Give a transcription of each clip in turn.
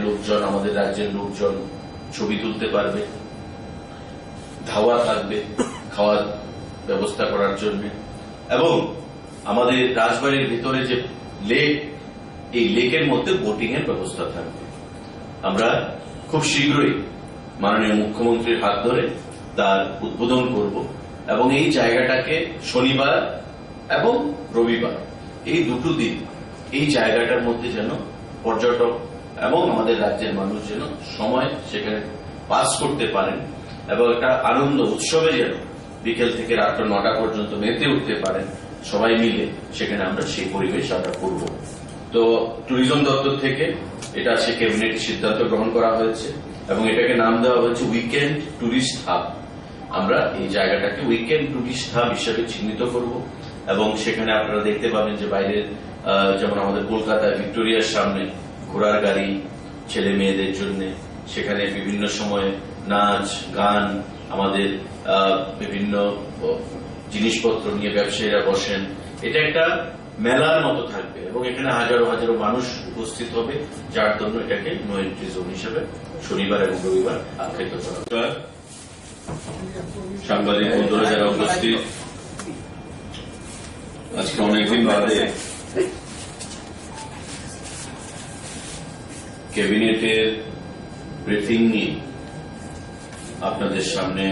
লোকজন, আমাদের রাজ্যের লোকজন ছবি তুলতে পারবে, ধাওয়া থাকবে খাওয়ার ব্যবস্থা করার জন্য, এবং আমাদের রাজবাড়ির ভিতরে যে লেক, এই লেকের মধ্যে বোটিং এর ব্যবস্থা থাকবে। আমরা খুব শীঘ্রই মাননীয় মুখ্যমন্ত্রীর হাত ধরে তার উদ্বোধন করব এবং এই জায়গাটাকে শনিবার এবং রবিবার এই দুটো দিন এই জায়গাটার মধ্যে যেন পর্যটক এবং আমাদের রাজ্যের মানুষ যেন সময় সেখানে পাস করতে পারেন এবং একটা আনন্দ উৎসবে যেন বিকেল থেকে রাত 9টা পর্যন্ত মেতে উঠতে পারেন সবাই মিলে, সেখানে আমরা সেই পরিবেশ আমরা করব। তো ট্যুরিজম দপ্তর থেকে এটা সে ক্যাবিনেট সিদ্ধান্ত গ্রহণ করা হয়েছে এবং এটাকে নাম দেওয়া হয়েছে উইকেন্ড ট্যুরিস্ট হাব। আমরা এই জায়গাটাকে উইকেন্ড ট্যুরিস্ট হাব হিসেবে চিহ্নিত করব এবং সেখানে আপনারা দেখতে পাবেন যে বাইরের যেমন আমাদের কলকাতায় ভিক্টোরিয়ার সামনে ঘোড়ার গাড়ি ছেলে মেয়েদের জন্য, সেখানে বিভিন্ন সময়ে নাচ গান, আমাদের বিভিন্ন জিনিসপত্র নিয়ে ব্যবসায়ীরা বসেন। এটা একটা মেলার মতো থাকবে এবং এখানে হাজারো হাজারো মানুষ উপস্থিত হবে, যার জন্য এটাকে নো এন্ট্রি জোন হিসেবে শনিবার এবং রবিবার আখ্যায়িত করা। সাংবাদিক বন্ধুরা যারা উপস্থিত, আজকে অনেকদিন বাদে ক্যাবিনেটের ব্রিফিং নিয়ে আপনাদের সামনে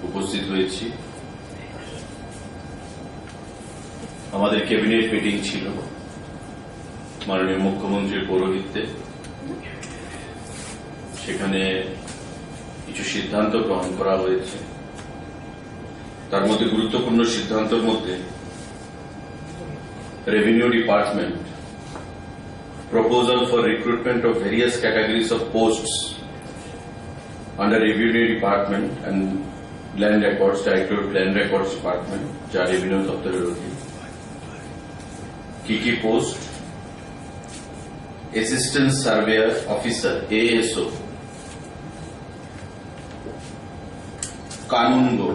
উপস্থিত হয়েছি। আমাদের ক্যাবিনেট মিটিং ছিল মাননীয় মুখ্যমন্ত্রীর পৌরোহিত্যে। সেখানে কিছু সিদ্ধান্ত গ্রহণ করা হয়েছে। তার মধ্যে গুরুত্বপূর্ণ সিদ্ধান্তের মধ্যে revenue department proposal for recruitment of various categories of posts under revenue department and land records, directorate land records department, যা রেভিনিউ দপ্তরের অধীন। কি post? Assistant surveyor officer ASO, কানুনগো,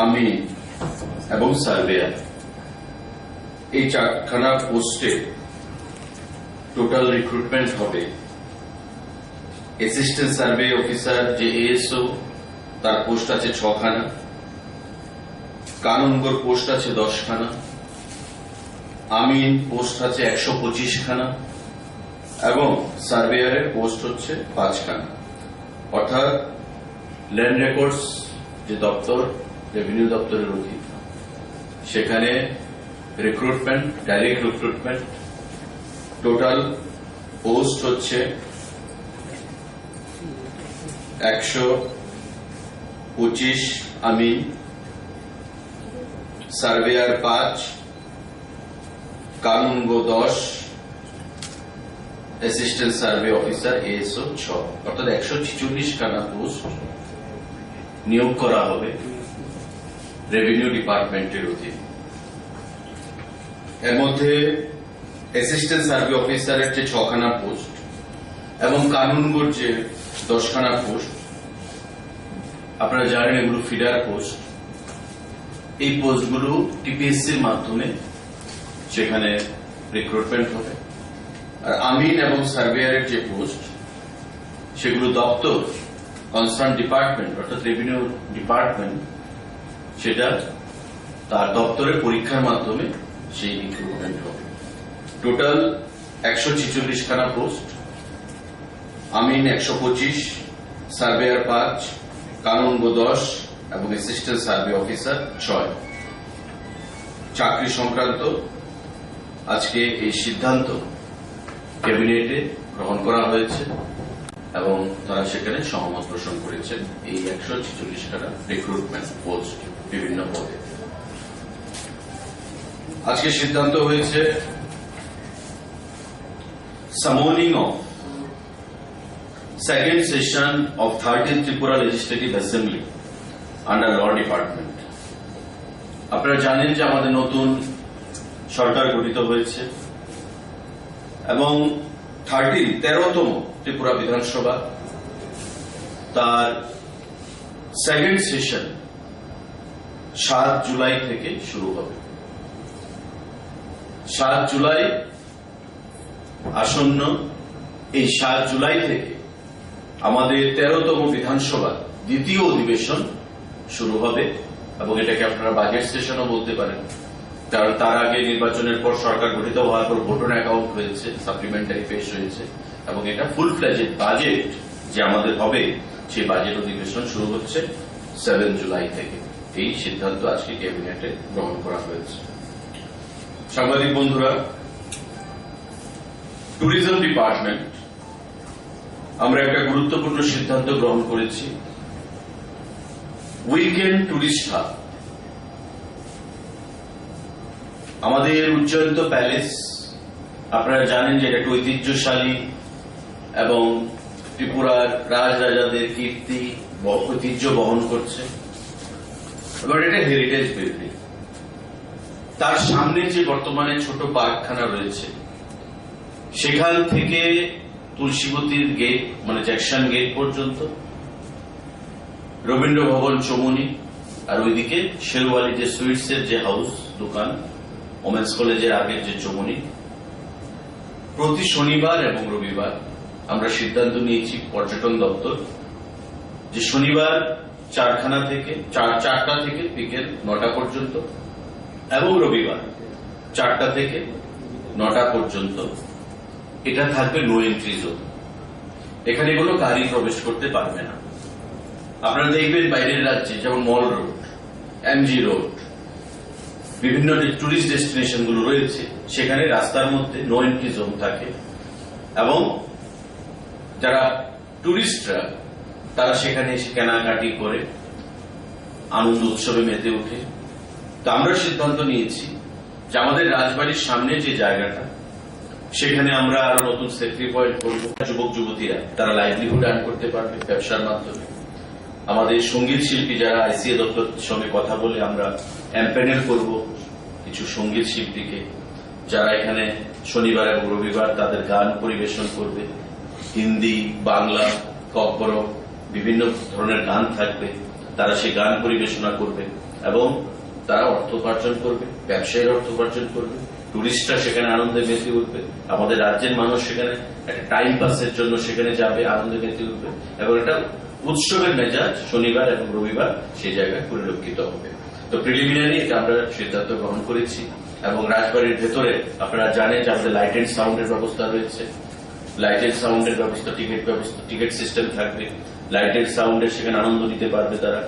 আমিন এবং সার্ভেয়ার, এই 4খানা পোস্টে টোটাল রিক্রুটমেন্ট হবে। অ্যাসিস্ট্যান্ট সার্ভে অফিসার যে ASO, তার পোস্ট আছে 6খানা, কানুনগোর পোস্ট আছে 10খানা, আমিন পোস্ট আছে 125খানা এবং সার্ভেয়ারের পোস্ট হচ্ছে 5খানা। অর্থাৎ ল্যান্ড রেকর্ডস যে দপ্তর রেভিনিউ দপ্তরের অধীন, সেখানে recruitment, direct recruitment, total post হচ্ছে 125 আমিন, সার্ভেয়ার 5, কানুনগো 10, অ্যাসিস্ট্যান্ট সার্ভে অফিসার ASO 6, অর্থাৎ 146খানা পোস্ট নিয়োগ করা হবে রেভিনিউ ডিপার্টমেন্টের অধীন। এর মধ্যে অ্যাসিস্ট্যান্ট সার্ভে অফিসারের যে 6খানা পোস্ট এবং কানুনগোর যে 10খানা পোস্ট, আপনারা জানেন এগুলো ফিডার পোস্ট। এই পোস্টগুলো TPSCর মাধ্যমে সেখানে রিক্রুটমেন্ট হবে। আর আমিন এবং সার্ভেয়ারের যে পোস্ট, সেগুলো দপ্তর কনসার্ন ডিপার্টমেন্ট অর্থাৎ রেভিনিউ ডিপার্টমেন্ট সেটা তার দপ্তরের পরীক্ষার মাধ্যমে সেই রিক্রুটমেন্ট হবে। টোটাল 146খানা পোস্ট, আমিন 125, সার্ভেয়ার 5, কানুনগো 10 এবং অ্যাসিস্ট্যান্ট সার্ভে অফিসার 6। চাকরি সংক্রান্ত আজকে এই সিদ্ধান্ত ক্যাবিনেটে গ্রহণ করা হয়েছে এবং তারা সেখানে সহমত পোষণ করেছেন এই 146খানা রিক্রুটমেন্ট পোস্ট বিভিন্ন পদে। আজকে সিদ্ধান্ত হয়েছে summoning of second session of 13th Tripura Legislative Assembly under Law Department। আপনারা জানেন যে আমাদের নতুন সরকার গঠিত হয়েছে এবং 13তম ত্রিপুরা বিধানসভা তার সেকেন্ড সেশন 7 জুলাই থেকে শুরু হবে। 7 জুলাই আসন্ন এই 7 জুলাই থেকে আমাদের 13তম বিধানসভা দ্বিতীয় অধিবেশন শুরু হবে এবং এটাকে আপনারা বাজেট সেশনও বলতে পারেন, কারণ তার আগে নির্বাচনের পর সরকার গঠিত হওয়ার পর ভোটন অ্যাকাউন্ট হয়েছে, সাপ্লিমেন্টারি পেশ হয়েছে এবং এটা ফুল ফ্লেজেড বাজেট যে আমাদের হবে সেই বাজেট অধিবেশন শুরু হচ্ছে 7 জুলাই থেকে। এই সিদ্ধান্ত আজকে ক্যাবিনেটে গ্রহণ করা হয়েছে। সাংবাদিক বন্ধুরা, ট্যুরিজম ডিপার্টমেন্ট আমরা একটা গুরুত্বপূর্ণ সিদ্ধান্ত গ্রহণ করেছি। উইকেন্ড ট্যুরিস্ট হাব আমাদের উজ্জয়ন্ত প্যালেস, আপনারা জানেন যে এটা একটা ঐতিহ্যশালী এবং ত্রিপুরার রাজরাজাদের কীর্তি ঐতিহ্য বহন করছে এবং এটা হেরিটেজ বিল্ডিং। তার সামনে যে বর্তমানে ছোট পার্কখানা রয়েছে সেখান থেকে তুলসীবতীর গেট মানে জ্যাকসন গেট পর্যন্ত, রবীন্দ্র ভবন চমুনি, আর ওইদিকে শেরওয়ালি যে সুইটসের যে হাউস দোকান, ওমেন্স কলেজের আগের যে চমুনি, প্রতি শনিবার এবং রবিবার আমরা সিদ্ধান্ত নিয়েছি পর্যটন দপ্তর যে শনিবার 4টা থেকে বিকেল 9টা পর্যন্ত এবং রবিবার 4টা থেকে 9টা পর্যন্ত এটা থাকবে নো এন্ট্রি জোন। এখানে কোনো গাড়ি প্রবেশ করতে পারবে না। আপনারা দেখবেন বাইরের রাজ্যে যেমন মল রোড, এমজি রোড, বিভিন্ন টুরিস্ট ডেস্টিনেশন গুলো রয়েছে, সেখানে রাস্তার মধ্যে নো এন্ট্রি জোন থাকে এবং যারা টুরিস্টরা তারা সেখানে এসে কেনাকাটি করে আনন্দ উৎসবে মেতে ওঠে। তো আমরা সিদ্ধান্ত নিয়েছি যে আমাদের রাজবাড়ির সামনে যে জায়গাটা সেখানে আমরা আরো নতুন সেফটি পয়েন্ট করব। যুবক যুবতীরা তারা লাইভলিহুড আর্ন করতে পারবে ব্যবসার মাধ্যমে। আমাদের সঙ্গীত শিল্পী যারা আইসিএ দপ্তরের সঙ্গে কথা বলে আমরা এমপ্যানেল করব কিছু সঙ্গীত শিল্পীকে, যারা এখানে শনিবার এবং রবিবার তাদের গান পরিবেশন করবে। হিন্দি, বাংলা, কব্বর, বিভিন্ন ধরনের গান থাকবে, তারা সেই গান পরিবেশনা করবে এবং তারা অর্থ উপার্জন করবে, ব্যবসায়ীর অর্থ উপার্জন করবে, টুরিস্টরা সেখানে আনন্দে মেতে উঠবে, আমাদের রাজ্যের মানুষ সেখানে একটা টাইম পাসের জন্য সেখানে যাবে, আনন্দে মেতে উঠবে এবং একটা উৎসবের মেজাজ শনিবার এবং রবিবার সেই জায়গায় পরিলক্ষিত হবে। তো প্রিলিমিনারি এটা আমরা সিদ্ধান্ত গ্রহণ করেছি এবং রাজবাড়ির ভেতরে আপনারা জানেন যে আমাদের লাইট এন্ড সাউন্ডের ব্যবস্থা রয়েছে। লাইট এন্ড সাউন্ডের ব্যবস্থা, টিকিট সিস্টেম থাকবে। লাইট এন্ড সাউন্ডের সেখানে আনন্দ নিতে পারবে তারা,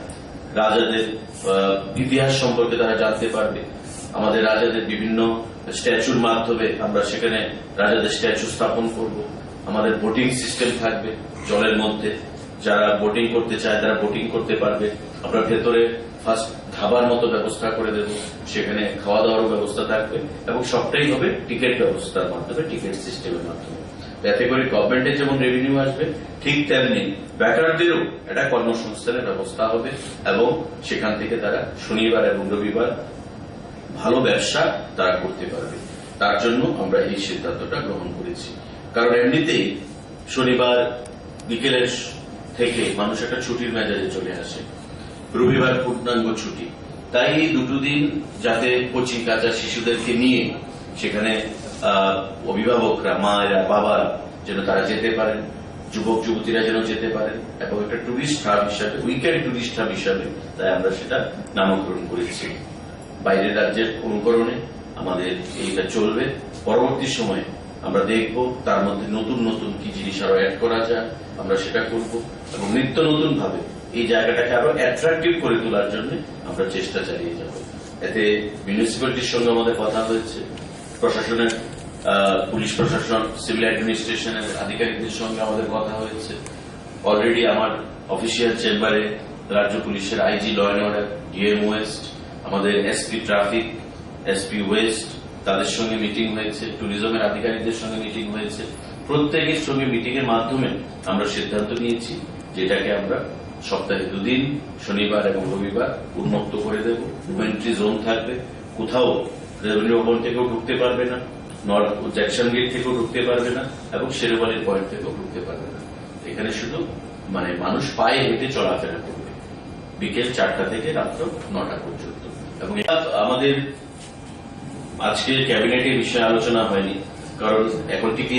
রাজাদের ইতিহাস সম্পর্কে তারা জানতে পারবে। আমাদের রাজাদের বিভিন্ন স্ট্যাচুর মাধ্যমে আমরা সেখানে রাজাদের স্ট্যাচু স্থাপন করব। আমাদের বোটিং সিস্টেম থাকবে জলের মধ্যে, যারা বোটিং করতে চায় তারা বোটিং করতে পারবে। আমরা ভেতরে ফার্স্ট ধাবার মতো ব্যবস্থা করে দেব, সেখানে খাওয়া দাওয়ার ব্যবস্থা থাকবে এবং সবটাই হবে টিকিট ব্যবস্থার মাধ্যমে, টিকিট সিস্টেমের মাধ্যমে। যাতে করে গভর্নমেন্টের যেমন রেভিনিউ আসবে ঠিক তেমনি বেকারদেরও একটা কর্মসংস্থানের ব্যবস্থা হবে এবং সেখান থেকে তারা শনিবার এবং রবিবার ভালো ব্যবসা তারা করতে পারবে। তার জন্য আমরা এই সিদ্ধান্তটা গ্রহণ করেছি। কারণ এমনিতেই শনিবার বিকেলের থেকে মানুষ একটা ছুটির মেজাজে চলে আসে, রবিবার পূর্ণাঙ্গ ছুটি, তাই এই দুটো দিন যাতে কচি কাঁচা শিশুদেরকে নিয়ে সেখানে অভিভাবকরা, মায়েরা, বাবারা যেন তারা যেতে পারেন, যুবক যুবতীরা যেন যেতে পারেন এবং একটা টুরিস্ট হাব হিসাবে, উইকেন্ড টুরিস্ট হাব হিসাবে তাই আমরা সেটা নামকরণ করেছি। বাইরের রাজ্যের অনুকরণে আমাদের এইটা চলবে। পরবর্তী সময়ে আমরা দেখব তার মধ্যে নতুন নতুন কি জিনিস আরো অ্যাড করা যায়, আমরা সেটা করব এবং নিত্য নতুন ভাবে এই জায়গাটাকে আরো অ্যাট্রাকটিভ করে তোলার জন্য আমরা চেষ্টা চালিয়ে যাব। এতে মিউনিসিপ্যালিটির সঙ্গে আমাদের কথা হয়েছে, প্রশাসনের, পুলিশ প্রশাসন, সিভিল অ্যাডমিনিস্ট্রেশনের আধিকারিকদের সঙ্গে আমাদের কথা হয়েছে। অলরেডি আমার অফিসিয়াল চেম্বারে রাজ্য পুলিশের IG law and order, DM west, আমাদের এসপি ট্রাফিক, এসপি ওয়েস্ট, তাদের সঙ্গে মিটিং হয়েছে, ট্যুরিজমের আধিকারিকদের সঙ্গে মিটিং হয়েছে। প্রত্যেকের সঙ্গে মিটিং এর মাধ্যমে আমরা সিদ্ধান্ত নিয়েছি যেটাকে আমরা সপ্তাহে 2 দিন শনিবার এবং রবিবার উন্মুক্ত করে দেব। এন্ট্রি জোন থাকবে, কোথাও রেভিনিউ ভবন থেকেও ঢুকতে পারবে না, জ্যাকসন গেট থেকেও ঢুকতে পারবে না এবং শেরওয়ালির পয়েন্ট থেকেও ঢুকতে পারবে না। এখানে শুধু মানুষ পায়ে হেঁটে চলাফেরা করবে বিকেল 4টা থেকে রাত্র 9টা পর্যন্ত। এবং আমাদের আজকে ক্যাবিনেটে বিষয়ে আলোচনা হয়নি, কারণ এখন থেকে